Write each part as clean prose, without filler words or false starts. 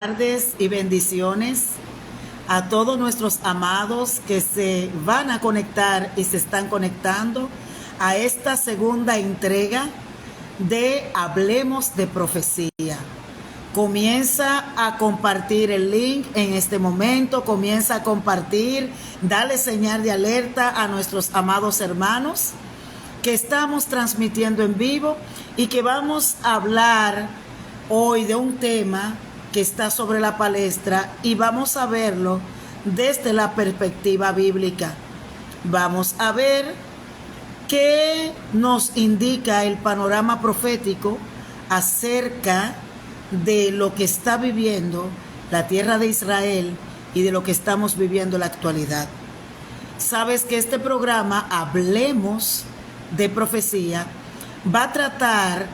Tardes y bendiciones a todos nuestros amados que se van a conectar y se están conectando a esta segunda entrega de Hablemos de Profecía. Comienza a compartir el link en este momento, comienza a compartir, dale señal de alerta a nuestros amados hermanos que estamos transmitiendo en vivo y que vamos a hablar hoy de un tema que está sobre la palestra y vamos a verlo desde la perspectiva bíblica. Vamos a ver qué nos indica el panorama profético acerca de lo que está viviendo la tierra de Israel y de lo que estamos viviendo en la actualidad. Sabes que este programa, Hablemos de Profecía, va a tratar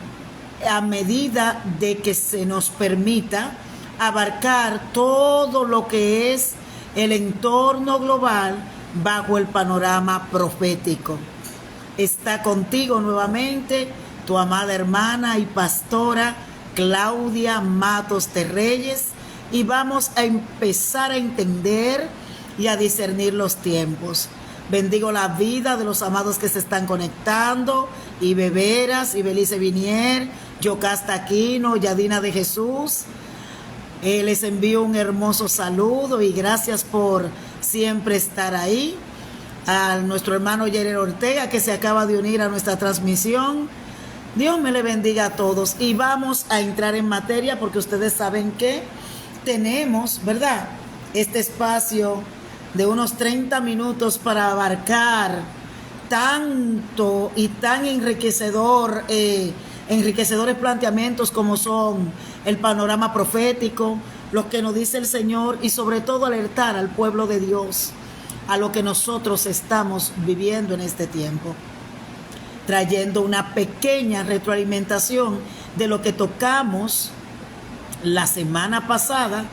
a medida de que se nos permita abarcar todo lo que es el entorno global bajo el panorama profético. Está contigo nuevamente tu amada hermana y pastora Claudia Matos Terreyes y vamos a empezar a entender y a discernir los tiempos. Bendigo la vida de los amados que se están conectando, y Beberas, y Belice Vinier, Yocasta Aquino, Yadina de Jesús. Les envío un hermoso saludo y gracias por siempre estar ahí. A nuestro hermano Yerel Ortega, que se acaba de unir a nuestra transmisión. Dios me le bendiga a todos y vamos a entrar en materia porque ustedes saben que tenemos, ¿verdad?, este espacio de unos 30 minutos para abarcar tanto y tan enriquecedores planteamientos como son el panorama profético, lo que nos dice el Señor y sobre todo alertar al pueblo de Dios a lo que nosotros estamos viviendo en este tiempo, trayendo una pequeña retroalimentación de lo que tocamos la semana pasada.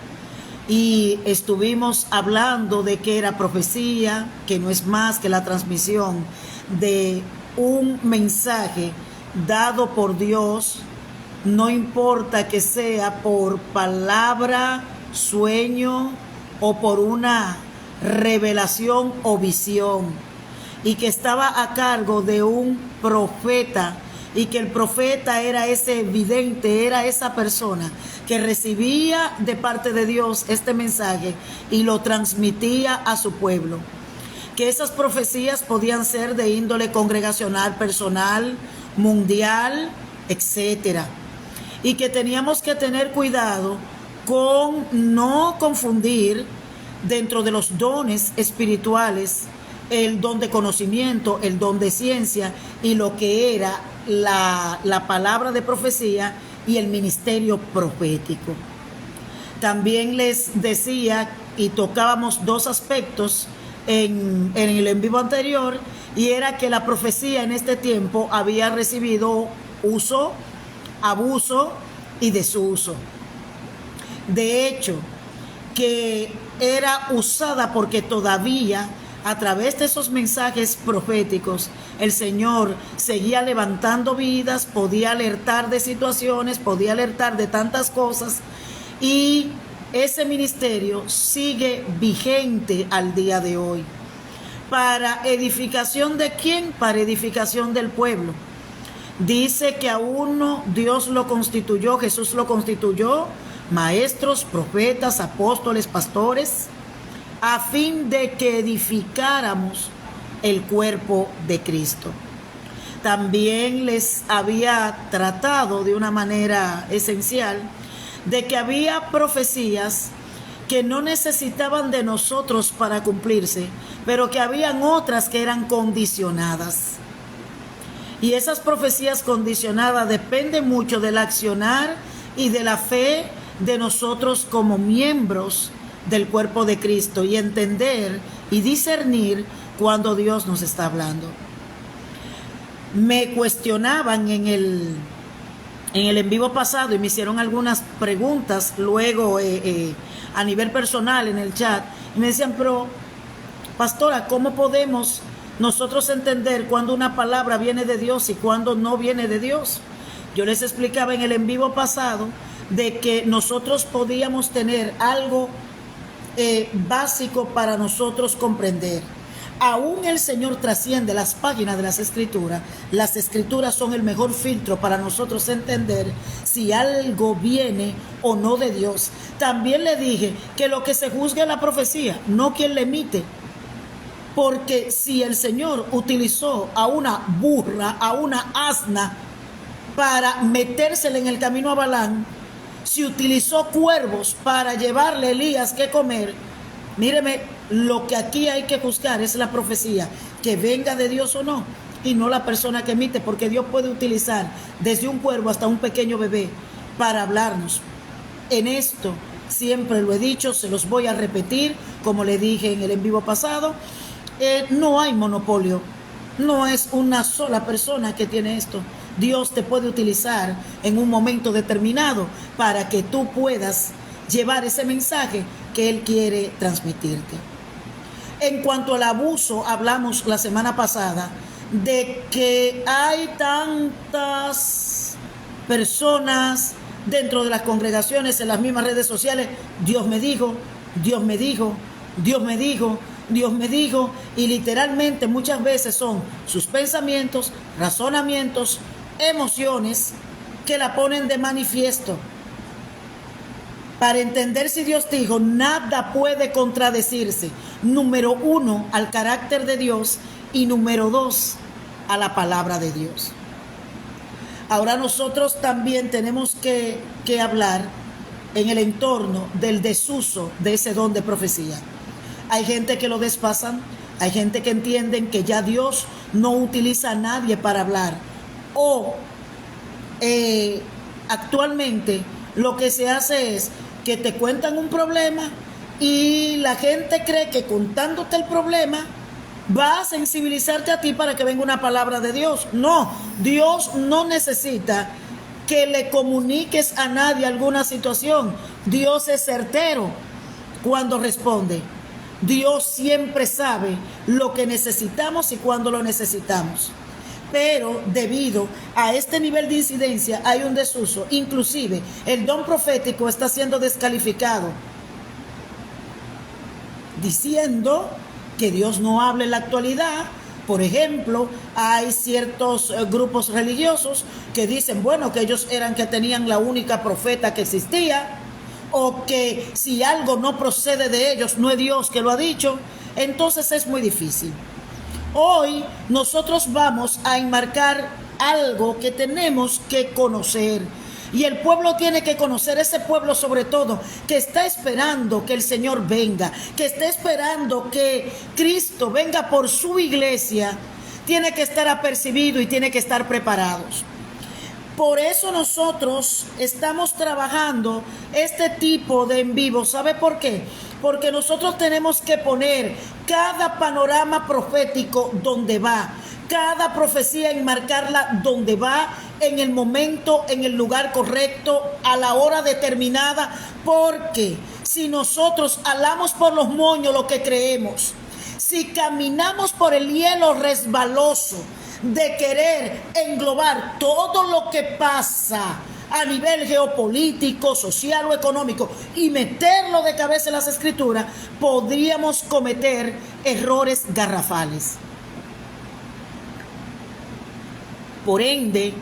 Y estuvimos hablando de que era profecía, que no es más que la transmisión de un mensaje dado por Dios, no importa que sea por palabra, sueño o por una revelación o visión, y que estaba a cargo de un profeta, y que el profeta era ese vidente, era esa persona que recibía de parte de Dios este mensaje y lo transmitía a su pueblo. Que esas profecías podían ser de índole congregacional, personal, mundial, etcétera. Y que teníamos que tener cuidado con no confundir dentro de los dones espirituales el don de conocimiento, el don de ciencia y lo que era la palabra de profecía y el ministerio profético. También les decía y tocábamos dos aspectos en el en vivo anterior, y era que la profecía en este tiempo había recibido uso, abuso y desuso. De hecho, que era usada porque todavía a través de esos mensajes proféticos el Señor seguía levantando vidas, podía alertar de situaciones, podía alertar de tantas cosas, y ese ministerio sigue vigente al día de hoy. ¿Para edificación de quién? Para edificación del pueblo. Dice que a uno Dios lo constituyó, Jesús lo constituyó, maestros, profetas, apóstoles, pastores, a fin de que edificáramos el cuerpo de Cristo. También les había tratado de una manera esencial de que había profecías que no necesitaban de nosotros para cumplirse, pero que habían otras que eran condicionadas. Y esas profecías condicionadas dependen mucho del accionar y de la fe de nosotros como miembros del cuerpo de Cristo, y entender y discernir cuando Dios nos está hablando. Me cuestionaban en el en vivo pasado y me hicieron algunas preguntas luego a nivel personal en el chat, y me decían: pero pastora, ¿cómo podemos nosotros entender cuando una palabra viene de Dios y cuando no viene de Dios? Yo les explicaba en el en vivo pasado de que nosotros podíamos tener algo básico para nosotros comprender. Aún el Señor trasciende las páginas de las Escrituras. Las Escrituras son el mejor filtro para nosotros entender si algo viene o no de Dios. También le dije que lo que se juzga es la profecía, no quien la emite. Porque si el Señor utilizó a una burra, a una asna, para metérsela en el camino a Balaam, si utilizó cuervos para llevarle a Elías que comer, míreme, lo que aquí hay que juzgar es la profecía, que venga de Dios o no, y no la persona que emite, porque Dios puede utilizar desde un cuervo hasta un pequeño bebé para hablarnos. En esto siempre lo he dicho, se los voy a repetir, como le dije en el en vivo pasado, no hay monopolio, no es una sola persona que tiene esto. Dios te puede utilizar en un momento determinado para que tú puedas llevar ese mensaje que Él quiere transmitirte. En cuanto al abuso, hablamos la semana pasada de que hay tantas personas dentro de las congregaciones, en las mismas redes sociales, Dios me dijo, Dios me dijo, Dios me dijo, Dios me dijo, y literalmente muchas veces son sus pensamientos, razonamientos, emociones que la ponen de manifiesto. Para entender si Dios dijo, nada puede contradecirse. Número 1, al carácter de Dios, y número 2, a la palabra de Dios. Ahora nosotros también tenemos que hablar en el entorno del desuso de ese don de profecía. Hay gente que lo despasan, hay gente que entienden que ya Dios no utiliza a nadie para hablar. O actualmente lo que se hace es que te cuentan un problema y la gente cree que contándote el problema va a sensibilizarte a ti para que venga una palabra de Dios. No, Dios no necesita que le comuniques a nadie alguna situación. Dios es certero cuando responde. Dios siempre sabe lo que necesitamos y cuándo lo necesitamos. Pero debido a este nivel de incidencia hay un desuso. Inclusive el don profético está siendo descalificado, diciendo que Dios no habla en la actualidad. Por ejemplo, hay ciertos grupos religiosos que dicen, bueno, que ellos que tenían la única profeta que existía, o que si algo no procede de ellos, no es Dios que lo ha dicho. Entonces es muy difícil. Hoy nosotros vamos a enmarcar algo que tenemos que conocer. Y el pueblo tiene que conocer, ese pueblo sobre todo, que está esperando que el Señor venga, que está esperando que Cristo venga por su iglesia, tiene que estar apercibido y tiene que estar preparados. Por eso nosotros estamos trabajando este tipo de en vivo. ¿Sabe por qué? Porque nosotros tenemos que poner cada panorama profético donde va, cada profecía enmarcarla donde va, en el momento, en el lugar correcto, a la hora determinada, porque si nosotros alamos por los moños lo que creemos, si caminamos por el hielo resbaloso de querer englobar todo lo que pasa a nivel geopolítico, social o económico y meterlo de cabeza en las escrituras, podríamos cometer errores garrafales. Por ende,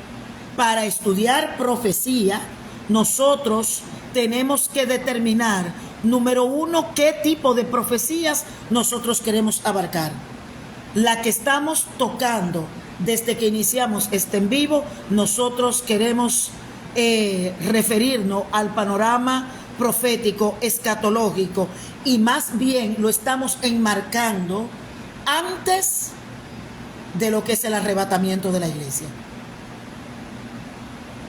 para estudiar profecía, nosotros tenemos que determinar, número 1, qué tipo de profecías nosotros queremos abarcar. La que estamos tocando desde que iniciamos este en vivo, nosotros queremos referirnos al panorama profético, escatológico, y más bien lo estamos enmarcando antes de lo que es el arrebatamiento de la iglesia.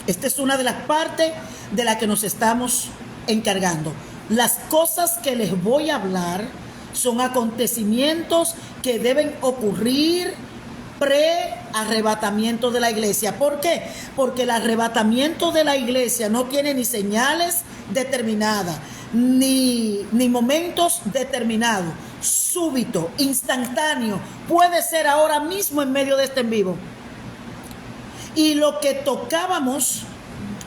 Esta es una de las partes de la que nos estamos encargando. Las cosas que les voy a hablar son acontecimientos que deben ocurrir pre-arrebatamiento de la iglesia. ¿Por qué? Porque el arrebatamiento de la iglesia no tiene ni señales determinadas, ni momentos determinados. Súbito, instantáneo, puede ser ahora mismo en medio de este en vivo. Y lo que tocábamos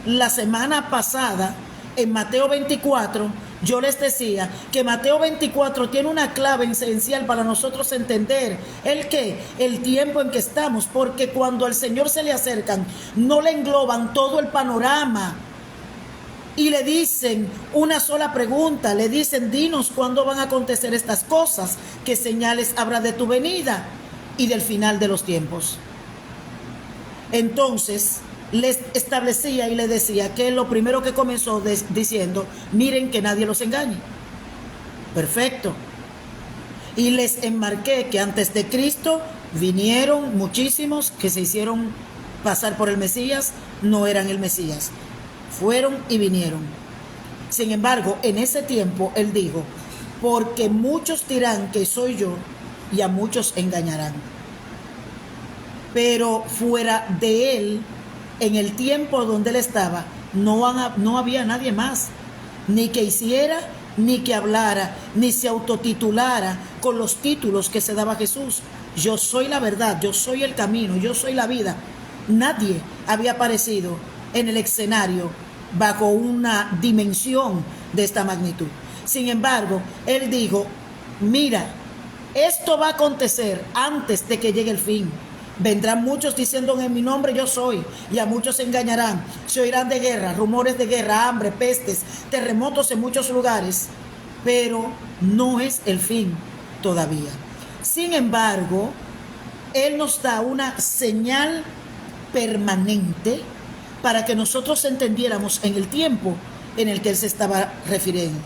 la semana pasada en Mateo 24, yo les decía que Mateo 24 tiene una clave esencial para nosotros entender el tiempo en que estamos, porque cuando al Señor se le acercan, no le engloban todo el panorama y le dicen una sola pregunta, le dicen: dinos cuándo van a acontecer estas cosas, qué señales habrá de tu venida y del final de los tiempos. Entonces les establecía y les decía que lo primero que comenzó diciendo: miren que nadie los engañe. Perfecto. Y les enmarqué que antes de Cristo vinieron muchísimos que se hicieron pasar por el Mesías, no eran el Mesías, fueron y vinieron. Sin embargo, en ese tiempo él dijo: porque muchos dirán que soy yo y a muchos engañarán. Pero fuera de él, en el tiempo donde él estaba, no había nadie más, ni que hiciera, ni que hablara, ni se autotitulara con los títulos que se daba Jesús. Yo soy la verdad, yo soy el camino, yo soy la vida. Nadie había aparecido en el escenario bajo una dimensión de esta magnitud. Sin embargo, él dijo: mira, esto va a acontecer antes de que llegue el fin. Vendrán muchos diciendo en mi nombre yo soy, y a muchos se engañarán. Se oirán de guerra, rumores de guerra, hambre, pestes, terremotos en muchos lugares, pero no es el fin todavía. Sin embargo, él nos da una señal permanente para que nosotros entendiéramos en el tiempo en el que él se estaba refiriendo.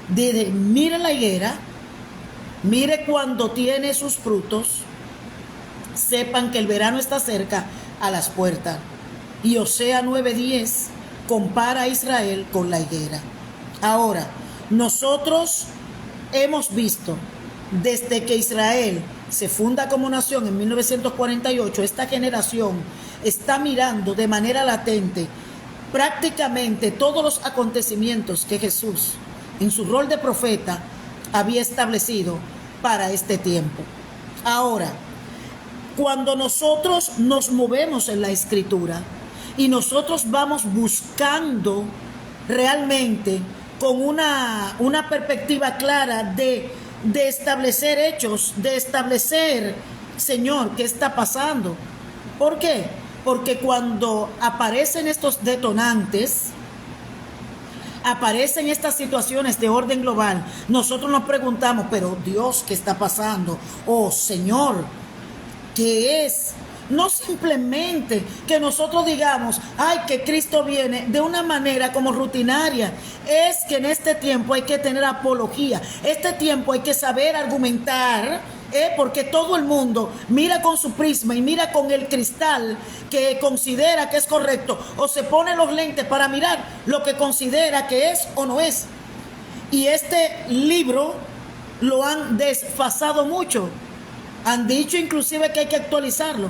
Dice: mire la higuera, mire cuando tiene sus frutos, sepan que el verano está cerca a las puertas. Y Osea 9:10 compara a Israel con la higuera. Ahora, nosotros hemos visto desde que Israel se funda como nación en 1948, esta generación está mirando de manera latente prácticamente todos los acontecimientos que Jesús, en su rol de profeta, había establecido para este tiempo. Ahora, cuando nosotros nos movemos en la Escritura y nosotros vamos buscando realmente con una perspectiva clara de establecer hechos, de establecer, Señor, ¿qué está pasando? ¿Por qué? Porque cuando aparecen estos detonantes, aparecen estas situaciones de orden global, nosotros nos preguntamos: pero Dios, ¿qué está pasando? Oh Señor, ¿qué es? No simplemente que nosotros digamos: ay, que Cristo viene, de una manera como rutinaria. Es que en este tiempo hay que tener apología. Este tiempo hay que saber argumentar, porque todo el mundo mira con su prisma y mira con el cristal que considera que es correcto, o se pone los lentes para mirar lo que considera que es o no es. Y este libro lo han desfasado mucho. Han dicho inclusive que hay que actualizarlo.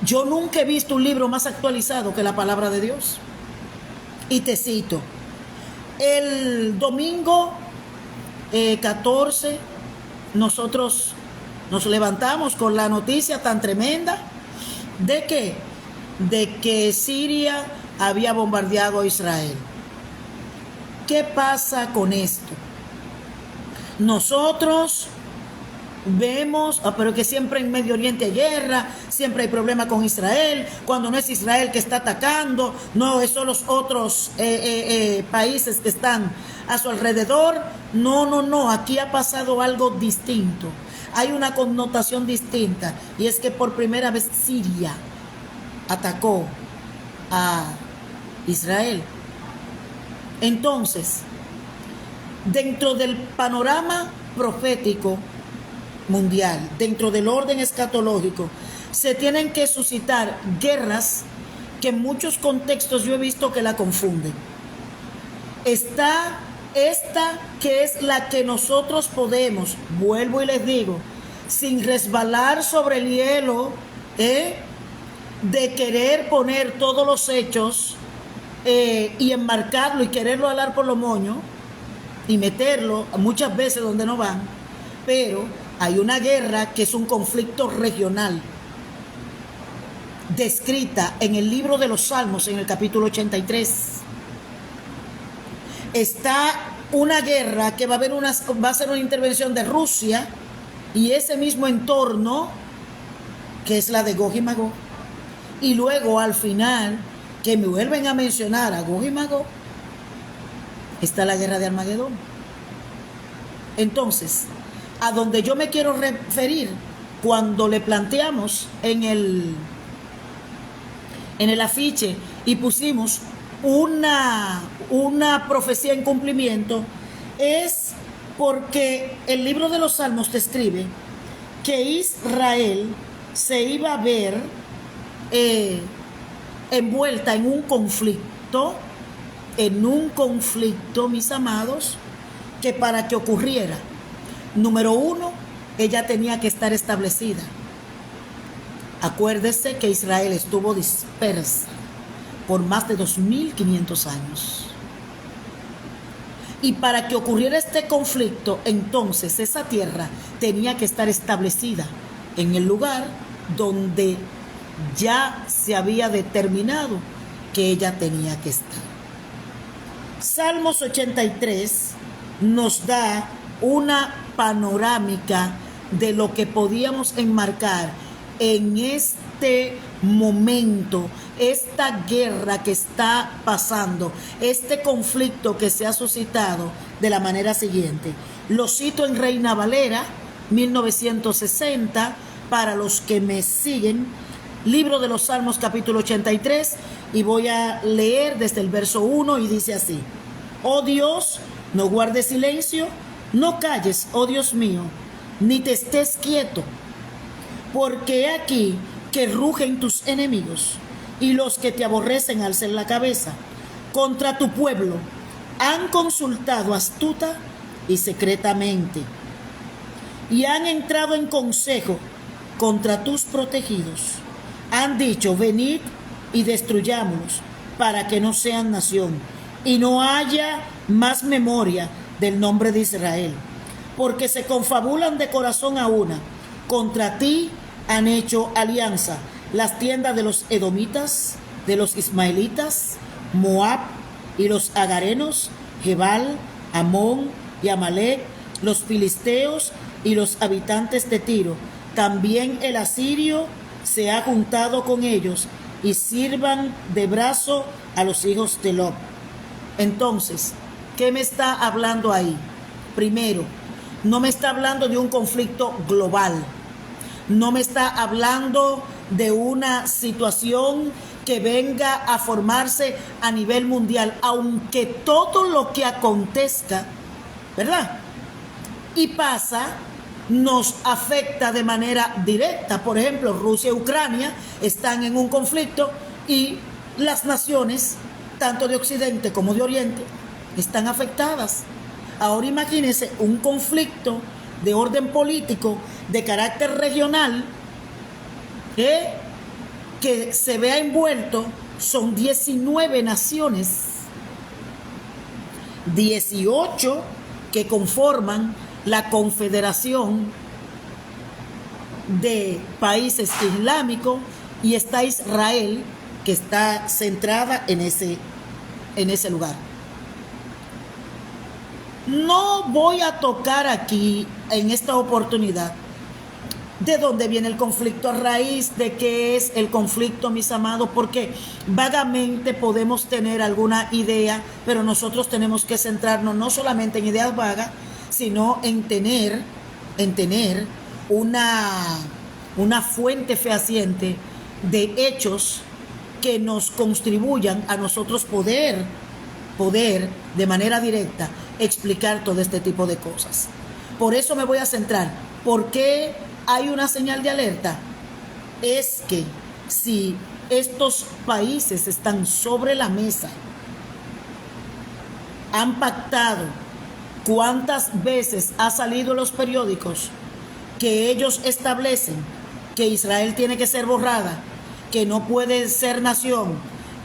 Yo nunca he visto un libro más actualizado que la palabra de Dios. Y te cito: el domingo 14, nosotros nos levantamos con la noticia tan tremenda de que Siria había bombardeado a Israel. ¿Qué pasa con esto? Nosotros vemos, pero que siempre en Medio Oriente hay guerra, siempre hay problema con Israel, cuando no es Israel que está atacando, no son los otros países que están a su alrededor. No, aquí ha pasado algo distinto, hay una connotación distinta, y es que por primera vez Siria atacó a Israel. Entonces, dentro del panorama profético mundial, dentro del orden escatológico, se tienen que suscitar guerras que en muchos contextos yo he visto que la confunden. Está esta que es la que nosotros podemos, vuelvo y les digo, sin resbalar sobre el hielo, de querer poner todos los hechos y enmarcarlo y quererlo alar por los moños y meterlo muchas veces donde no van, pero hay una guerra que es un conflicto regional. descrita en el libro de los Salmos, en el capítulo 83. Está una guerra que va a ser una intervención de Rusia y ese mismo entorno, que es la de Gog y Magog. Y luego al final, que me vuelven a mencionar a Gog y Magog, está la guerra de Armagedón. Entonces, a donde yo me quiero referir cuando le planteamos en el afiche y pusimos una profecía en cumplimiento, es porque el libro de los Salmos describe que Israel se iba a ver envuelta en un conflicto, mis amados, que para que ocurriera, número uno, ella tenía que estar establecida. Acuérdese que Israel estuvo dispersa por más de 2500 años. Y para que ocurriera este conflicto, entonces esa tierra tenía que estar establecida en el lugar donde ya se había determinado que ella tenía que estar. Salmos 83 nos da una panorámica de lo que podíamos enmarcar en este momento, esta guerra que está pasando, este conflicto que se ha suscitado de la manera siguiente. Lo cito en Reina Valera, 1960, para los que me siguen, libro de los Salmos, capítulo 83, y voy a leer desde el verso 1 y dice así: Oh Dios, no guardes silencio, no calles, oh Dios mío, ni te estés quieto, porque he aquí que rugen tus enemigos, y los que te aborrecen alcen la cabeza. Contra tu pueblo han consultado astuta y secretamente, y han entrado en consejo contra tus protegidos. Han dicho: venid y destruyámonos, para que no sean nación, y no haya más memoria del nombre de Israel. Porque se confabulan de corazón a una, contra ti han hecho alianza las tiendas de los edomitas, de los ismaelitas, Moab y los agarenos, Gebal, Amón y Amalek, los filisteos y los habitantes de Tiro. También el asirio se ha juntado con ellos, y sirvan de brazo a los hijos de Lot. Entonces, ¿qué me está hablando ahí? Primero, no me está hablando de un conflicto global. No me está hablando de una situación que venga a formarse a nivel mundial, aunque todo lo que acontezca, ¿verdad?, y pasa, nos afecta de manera directa. Por ejemplo, Rusia y Ucrania están en un conflicto y las naciones, tanto de Occidente como de Oriente, están afectadas. Ahora imagínense un conflicto de orden político de carácter regional que se vea envuelto. Son 19 naciones, 18 que conforman la Confederación de Países Islámicos, y está Israel, que está centrada en ese lugar. No voy a tocar aquí en esta oportunidad de dónde viene el conflicto, a raíz de qué es el conflicto, mis amados, porque vagamente podemos tener alguna idea, pero nosotros tenemos que centrarnos no solamente en ideas vagas, sino en tener una fuente fehaciente de hechos que nos contribuyan a nosotros poder de manera directa explicar todo este tipo de cosas. Por eso me voy a centrar. ¿Por qué hay una señal de alerta? Es que si estos países están sobre la mesa, han pactado. ¿Cuántas veces ha salido en los periódicos que ellos establecen que Israel tiene que ser borrada, que no puede ser nación,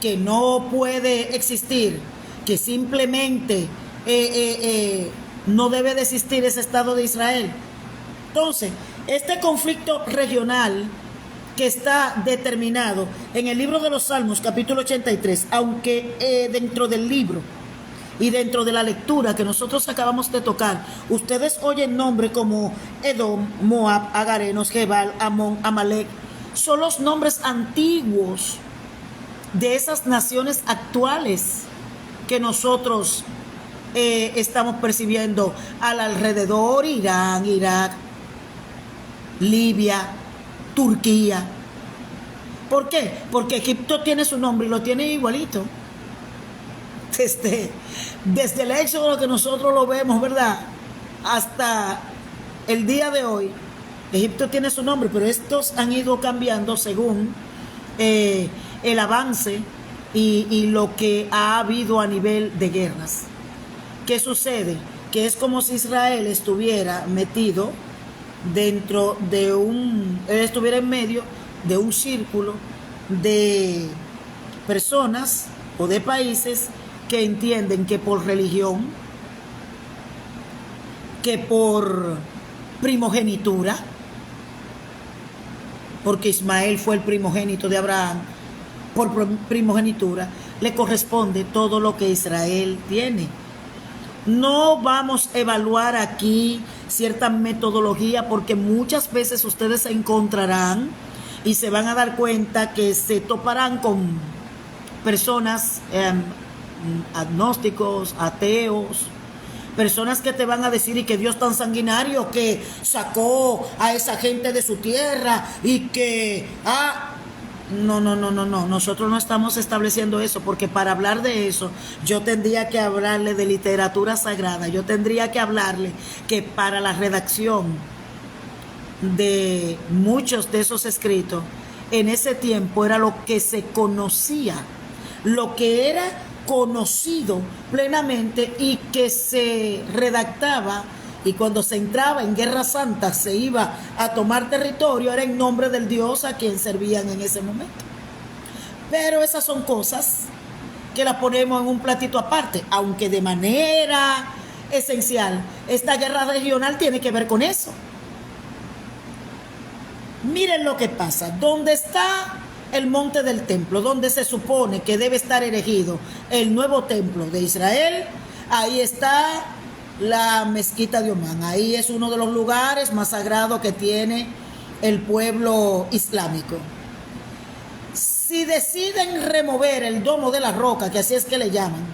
que no puede existir, que simplemente no debe de existir ese Estado de Israel? Entonces, este conflicto regional que está determinado en el libro de los Salmos, capítulo 83, aunque dentro del libro y dentro de la lectura que nosotros acabamos de tocar, ustedes oyen nombres como Edom, Moab, Agarenos, Gebal, Amón, Amalek, son los nombres antiguos de esas naciones actuales que nosotros estamos percibiendo al alrededor: Irán, Irak, Libia, Turquía. ¿Por qué? Porque Egipto tiene su nombre y lo tiene igualito. Desde el éxodo que nosotros lo vemos, ¿verdad?, hasta el día de hoy, Egipto tiene su nombre, pero estos han ido cambiando según el avance y lo que ha habido a nivel de guerras. ¿Qué sucede? Que es como si Israel estuviera metido dentro de él estuviera en medio de un círculo de personas o de países que entienden que por religión, que por primogenitura, porque Ismael fue el primogénito de Abraham, por primogenitura le corresponde todo lo que Israel tiene. No vamos a evaluar aquí cierta metodología, porque muchas veces ustedes se encontrarán y se van a dar cuenta que se toparán con personas agnósticos, ateos, personas que te van a decir: y que Dios tan sanguinario que sacó a esa gente de su tierra y que no, nosotros no estamos estableciendo eso, porque para hablar de eso yo tendría que hablarle de literatura sagrada, yo tendría que hablarle que para la redacción de muchos de esos escritos en ese tiempo era lo que se conocía, lo que era conocido plenamente y que se redactaba, y cuando se entraba en Guerra Santa se iba a tomar territorio, era en nombre del Dios a quien servían en ese momento. Pero esas son cosas que las ponemos en un platito aparte, aunque de manera esencial esta guerra regional tiene que ver con eso. Miren lo que pasa. Donde está el monte del templo, donde se supone que debe estar erigido el nuevo templo de Israel, ahí está la mezquita de Omán. Ahí es uno de los lugares más sagrados que tiene el pueblo islámico. Si deciden remover el domo de la roca, que así es que le llaman,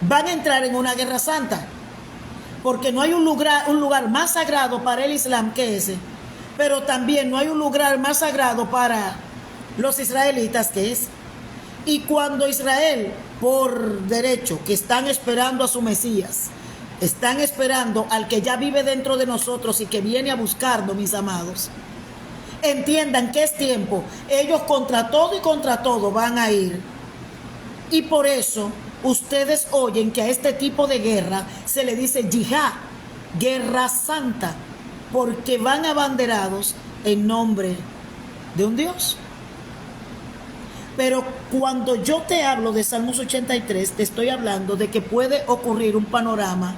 van a entrar en una guerra santa, porque no hay un lugar más sagrado para el Islam que ese, pero también no hay un lugar más sagrado para los israelitas que ese. Y cuando Israel, por derecho, que están esperando a su Mesías, están esperando al que ya vive dentro de nosotros y que viene a buscarnos, mis amados, entiendan que es tiempo. Ellos contra todo y contra todo van a ir. Y por eso ustedes oyen que a este tipo de guerra se le dice yihad, guerra santa, porque van abanderados en nombre de un Dios. Pero cuando yo te hablo de Salmos 83, te estoy hablando de que puede ocurrir un panorama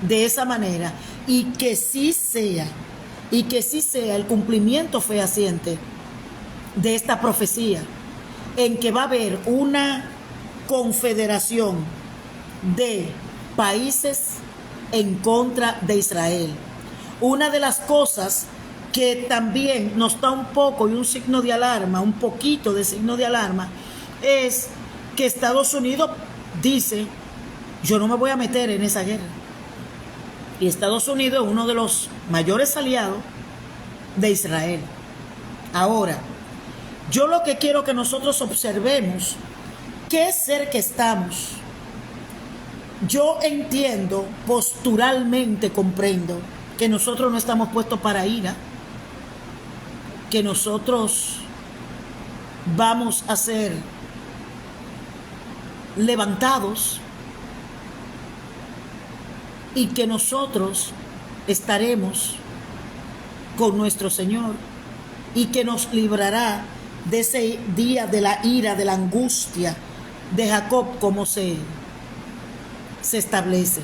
de esa manera, y que sí sea el cumplimiento fehaciente de esta profecía, en que va a haber una confederación de países en contra de Israel. Una de las cosas que también nos da un poco y un signo de alarma, un poquito de signo de alarma, es que Estados Unidos dice: yo no me voy a meter en esa guerra. Y Estados Unidos es uno de los mayores aliados de Israel. Ahora, yo lo que quiero que nosotros observemos, qué cerca estamos. Yo entiendo, posturalmente comprendo, que nosotros no estamos puestos para ira, que nosotros vamos a ser levantados y que nosotros estaremos con nuestro Señor y que nos librará de ese día de la ira, de la angustia de Jacob, como se establece.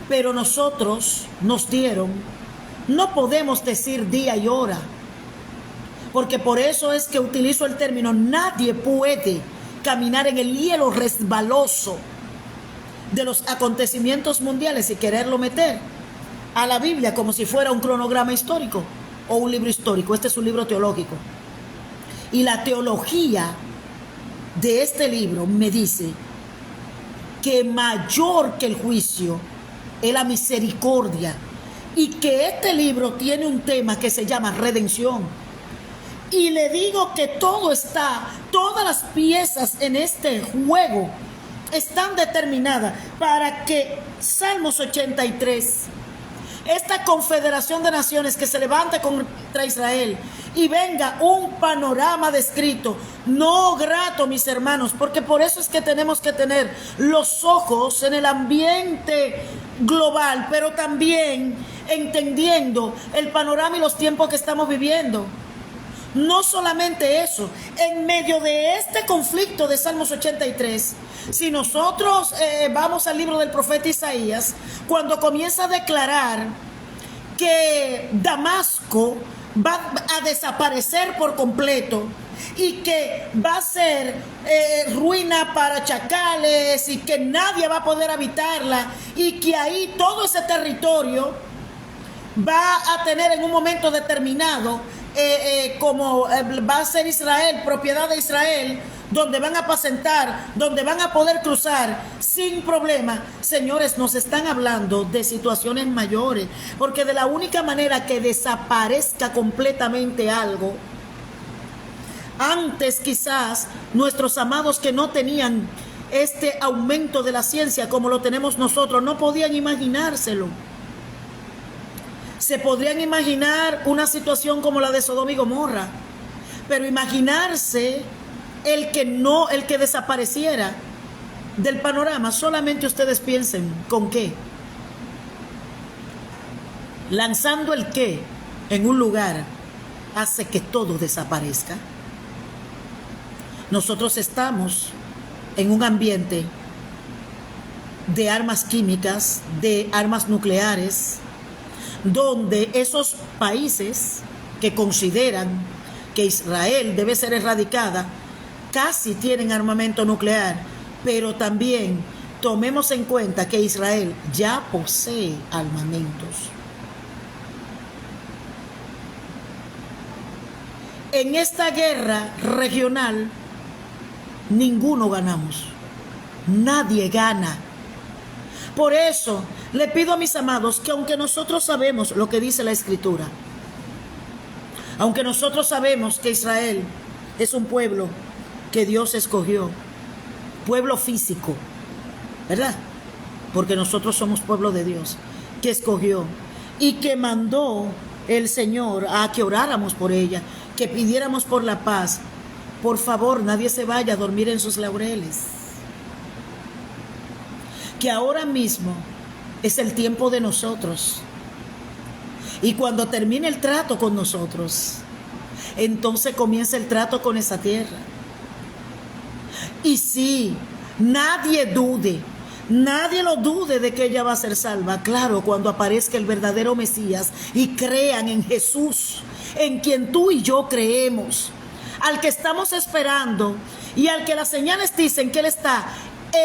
Pero nosotros nos dieron No podemos decir día y hora, porque por eso es que utilizo el término: nadie puede caminar en el hielo resbaloso de los acontecimientos mundiales y quererlo meter a la Biblia como si fuera un cronograma histórico o un libro histórico. Este es un libro teológico. Y la teología de este libro me dice que mayor que el juicio es la misericordia, y que este libro tiene un tema que se llama redención. Y le digo que todas las piezas en este juego están determinadas para que Salmos 83, esta confederación de naciones que se levante contra Israel, y venga un panorama descrito no grato, mis hermanos, porque por eso es que tenemos que tener los ojos en el ambiente global, pero también entendiendo el panorama y los tiempos que estamos viviendo. No solamente eso, en medio de este conflicto de Salmos 83, si nosotros vamos al libro del profeta Isaías, cuando comienza a declarar que Damasco va a desaparecer por completo y que va a ser ruina para chacales y que nadie va a poder habitarla, y que ahí todo ese territorio va a tener en un momento determinado como va a ser Israel, propiedad de Israel, donde van a apacentar, donde van a poder cruzar sin problema. Señores, nos están hablando de situaciones mayores, porque de la única manera que desaparezca completamente algo, antes quizás nuestros amados que no tenían este aumento de la ciencia como lo tenemos nosotros, no podían imaginárselo. Se podrían imaginar una situación como la de Sodoma y Gomorra, pero imaginarse el que desapareciera del panorama, solamente ustedes piensen con qué. Lanzando el qué en un lugar hace que todo desaparezca. Nosotros estamos en un ambiente de armas químicas, de armas nucleares, donde esos países que consideran que Israel debe ser erradicada, casi tienen armamento nuclear, pero también tomemos en cuenta que Israel ya posee armamentos. En esta guerra regional, ninguno ganamos, nadie gana. Por eso le pido a mis amados que, aunque nosotros sabemos lo que dice la Escritura, aunque nosotros sabemos que Israel es un pueblo que Dios escogió, pueblo físico, ¿verdad? Porque nosotros somos pueblo de Dios, que escogió y que mandó el Señor a que oráramos por ella, que pidiéramos por la paz. Por favor, nadie se vaya a dormir en sus laureles. Que ahora mismo es el tiempo de nosotros. Y cuando termine el trato con nosotros, entonces comienza el trato con esa tierra. Y sí, nadie lo dude de que ella va a ser salva. Claro, cuando aparezca el verdadero Mesías y crean en Jesús, en quien tú y yo creemos, al que estamos esperando y al que las señales dicen que Él está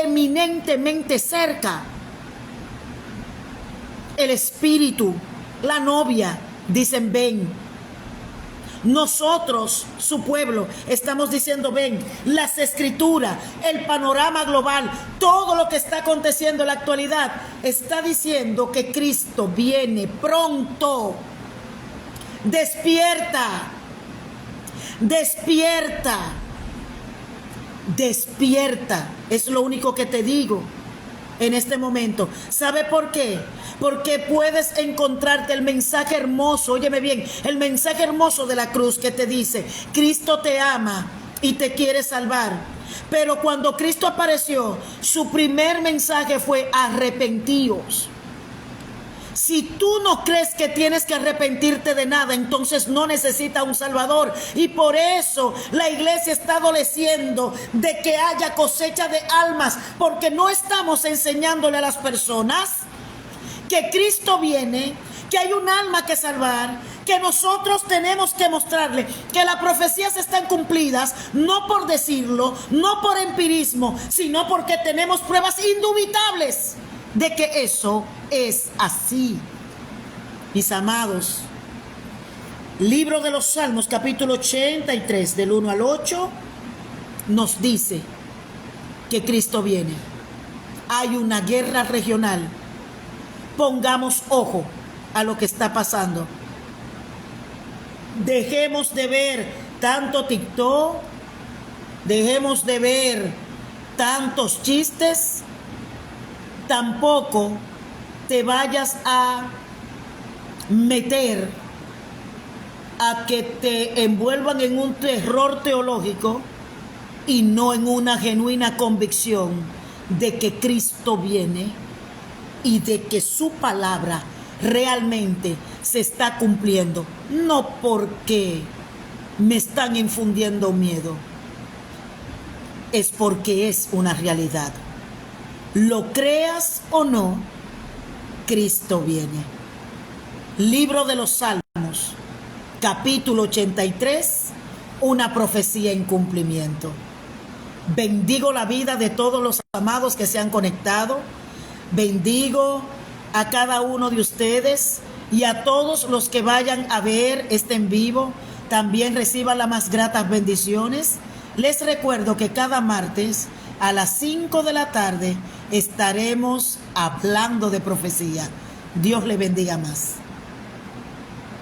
eminentemente cerca. El Espíritu, la novia, dicen ven. Nosotros, su pueblo, estamos diciendo ven. Las Escrituras, el panorama global, todo lo que está aconteciendo en la actualidad, está diciendo que Cristo viene pronto. Despierta, despierta, despierta. Es lo único que te digo en este momento. ¿Sabe por qué? Porque puedes encontrarte el mensaje hermoso, óyeme bien, el mensaje hermoso de la cruz que te dice, Cristo te ama y te quiere salvar. Pero cuando Cristo apareció, su primer mensaje fue arrepentíos. Si tú no crees que tienes que arrepentirte de nada, entonces no necesitas un Salvador. Y por eso la iglesia está adoleciendo de que haya cosecha de almas, porque no estamos enseñándole a las personas que Cristo viene, que hay un alma que salvar, que nosotros tenemos que mostrarle que las profecías están cumplidas, no por decirlo, no por empirismo, sino porque tenemos pruebas indubitables de que eso es así. Mis amados, libro de los Salmos, capítulo 83, del 1 al 8, nos dice que Cristo viene. Hay una guerra regional. Pongamos ojo a lo que está pasando. Dejemos de ver tanto TikTok, dejemos de ver tantos chistes. Tampoco te vayas a meter a que te envuelvan en un terror teológico y no en una genuina convicción de que Cristo viene y de que su palabra realmente se está cumpliendo, no porque me están infundiendo miedo, es porque es una realidad. Lo creas o no, Cristo viene. Libro de los Salmos, capítulo 83, una profecía en cumplimiento. Bendigo la vida de todos los amados que se han conectado. Bendigo a cada uno de ustedes y a todos los que vayan a ver este en vivo. También reciban las más gratas bendiciones. Les recuerdo que cada martes a las 5 de la tarde estaremos hablando de profecía. Dios le bendiga más.